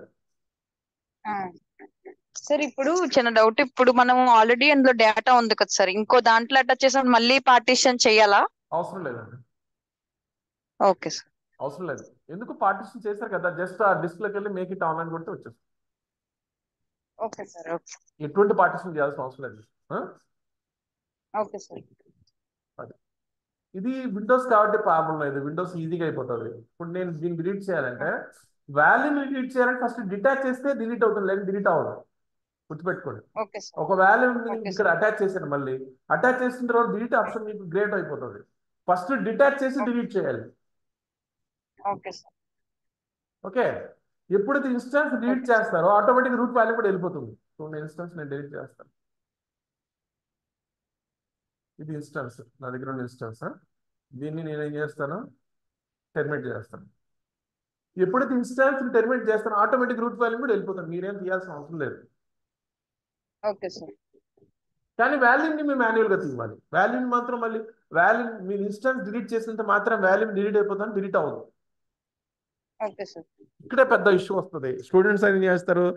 సార్ ఇప్పుడు చిన్న డౌట్. ఇప్పుడు మనం ఆల్రెడీ అందులో డేటా ఉంది కదా సార్, ఇంకో దాంట్లో అటాచ్ చేసాం మళ్ళీ పార్టీషన్ చేయాలా? అవసరం లేదండి. Okay sir. అవసరం లేదు. ఎందుకు పార్టిషన్ చేశారు కదా, జస్ట్ ఆ డిస్క్లోకి వెళ్ళి మేక్ ఇట్ ఆన్లైన్ కొడితే వచ్చేస్తుంది. Okay sir. ఓకే. ఎటువంటి పార్టిషన్ చేయాల్సిన అవసరం లేదు. Okay sir. అది ఇది విండోస్ కాబట్టి ప్రాబ్లం లేదు, విండోస్ ఈజీగా అయిపోతుంది. ఇప్పుడు నేను దీన్ని డిలీట్ చేయాలంటే వాల్యూని డిలీట్ చేయాలంటే ఫస్ట్ డిటాచ్ చేస్తే డిలీట్ అవుతుంది, లేదు డిలీట్ అవ్వదు. గుర్తుపెట్టుకోండి. Okay sir. ఒక వాల్యూ ఓకే ఇక్కడ సార్. అటాచ్ చేశాను, మళ్ళీ అటాచ్ చేసిన తర్వాత డిలీట్ ఆప్షన్ మీకు గ్రేట్ అయిపోతుంది. ఫస్ట్ డిటాచ్ చేసి డిలీట్ చేయాలి. Okay sir. ఓకే, ఎప్పుడైతే ఇన్స్టెన్స్ డిలీట్ చేస్తారో ఆటోమేటిక్ రూట్ వాల్యూ కూడా వెళ్ళిపోతుంది. సో నేను ఇన్స్టెన్స్ నేను డిలీట్ చేస్తాను. ఇది ఇన్స్టెన్స్, నా దగ్గర ఉన్న ఇన్స్టెన్స్. దీన్ని నేను ఏం చేస్తాను, టెర్మినేట్ చేస్తాను. ఎప్పుడైతే ఇన్స్టెన్స్ టెర్మినేట్ చేస్తానో ఆటోమేటిక్ రూట్ వాల్యూ కూడా వెళ్ళిపోతుంది, మీరేం తీయాల్సిన అవసరం లేదు. Okay sir. కానీ వాల్యూని మేము మాన్యువల్గా తీయాలి. వాల్యూని మాత్రం మళ్ళీ వాల్యూ మీరు ఇన్స్టెన్స్ డిలీట్ చేసినంత మాత్రం వాల్యూ డిలీట్ అయిపోతుంది, డిలీట్ అవ్వదు. Okay sir. ఇక్కడే పెద్ద ఇష్యూ వస్తుంది. స్టూడెంట్స్ ఏం చేస్తారు,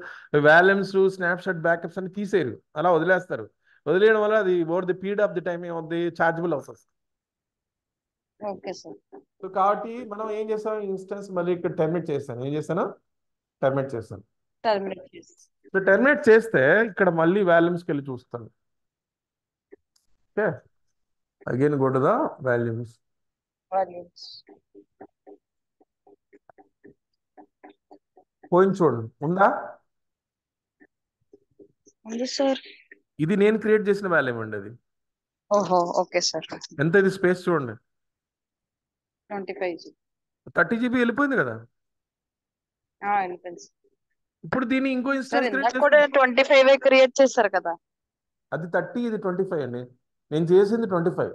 వాల్యూమ్స్ స్నాప్షాట్ బ్యాకప్స్ అని తీసేయరు, అలా వదిలేస్తారు. వదిలేయడం వల్ల అది over the period of the time ఏమవుతుంది, చార్జబుల్ అవుతుంది. Okay sir. సో కాబట్టి మనం ఏం చేస్తాం, ఇన్స్టెన్స్ మళ్ళీ ఇక్కడ టెర్మినేట్ చేస్తాను. ఏం చేస్తాను, టెర్మినేట్ చేస్తాను. టర్మినేట్ చేసి సో టెర్మినేట్ చేస్తే ఇక్కడ మళ్ళీ వాల్యూమ్స్కి వెళ్ళి చూస్తాను. Okay, again go to the volumes. Volumes పోయింది చూడండి, ఉందా? ఉంది సార్. ఇది నేను క్రియేట్ చేసిన వాల్యూమ్ అండి అది. ఓహో, ఓకే సార్. ఎంత ఇది స్పేస్ చూడండి, 25 GB. 30 GB వెళ్ళిపోయింది కదా. వెళ్ళిపోయింది సార్. ఇప్పుడు దీన్ని ఇంకో సార్ ఇన్స్టెన్స్ ఇందాక క్రియేట్ కూడా చేసి 25 క్రియేట్ చేశారు కదా. అది 30, ఇది 25 అండి. నేను చేసింది 25.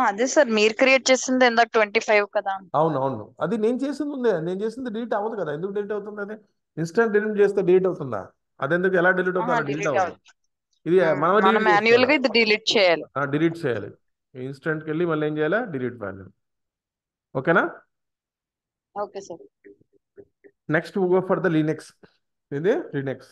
అదే సార్, మీరు క్రియేట్ చేసింది ఇందాక 25 కదా. అవును, అది నేను చేసింది ఉంది, నేను చేసింది డిలీట్ అవ్వదు కదా. ఎందుకు డిలీట్ అవుతుంది అది? ఇన్స్టెంట్ డిలీట్ చేస్తే డిలీట్ అవుతుందా? అది ఎందుకు, ఎలా డిలీట్ అవుతుందా? డిలీట్ డిలీట్ అవ్వదు. ఇది మనం మనం డిలీట్ మాన్యువల్ గా చేసుకోవాలి, ఇది డిలీట్ చేయాలి. డిలీట్ చేయాలి. ఇన్స్టెంట్కి వెళ్ళి మళ్ళీ ఏం చేయాలి, డిలీట్ వాల్యూ. ఓకేనా? Okay sir. Next go for the Linux. ఇది లినక్స్.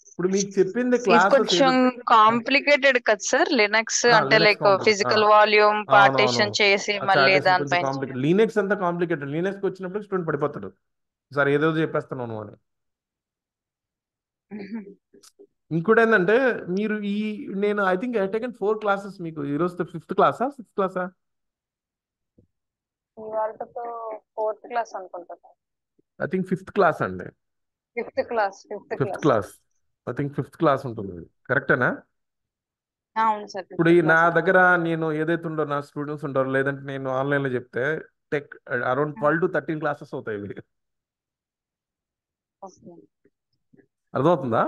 ఇప్పుడు మీకు చెప్పింది ఇది క్లాసెస్ కొంచెం కాంప్లికేటెడ్ కదా సార్, లినక్స్ అంటే లినక్స్ లైక్ ఫిజికల్ వాల్యూమ్ అవునవును, పార్టిషన్ చేసి మళ్ళీ చార్టెస్ కొంచెం దానిపైన కాంప్లికేటెడ్. లినక్స్ అంతా కాంప్లికేటెడ్. లినక్స్కి వచ్చినప్పుడు స్టూడెంట్ పడిపోతాడు, సార్ ఏదో చెప్పేస్తున్నాను అని. ఇంకోటి ఏంటంటే మీరు నేను I think I taken 4 classes. మీకు ఈరోజు 5th క్లాసా 6th క్లాసా? ఇవాళతో 4th క్లాస్ అనుకుంటా. ఐ థింక్ 5th క్లాస్ అండి. 5th class. 5th class, I think 5th class ఉంటుంది. కరెక్టేనా? అవును సార్. ఇప్పుడు నా దగ్గర నేను ఏదైతే ఉండో నా స్టూడెంట్స్ ఉంటారో, లేదంటే నేను ఆన్లైన్లో చెప్తే టెక్ అరౌండ్ 12 to 13 క్లాసెస్ అవుతాయి ఇవి. అర్థమవుతుందా?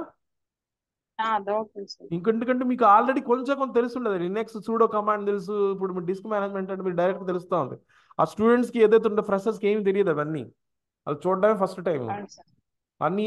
ఇంకెందుకంటే మీకు ఆల్రెడీ కొంచెం కొంత తెలుసుండదు. లినక్స్ సూడో కమాండ్ తెలుసు. ఇప్పుడు డిస్క్ మేనేజ్మెంట్ అంటే మీకు డైరెక్ట్ తెలుస్తూ ఉంది. ఆ స్టూడెంట్స్కి ఏదైతే ఉందో ఫ్రెషర్స్కి ఏమి తెలియదు అవన్నీ. అది చూడడమే ఫస్ట్ టైం. అన్ని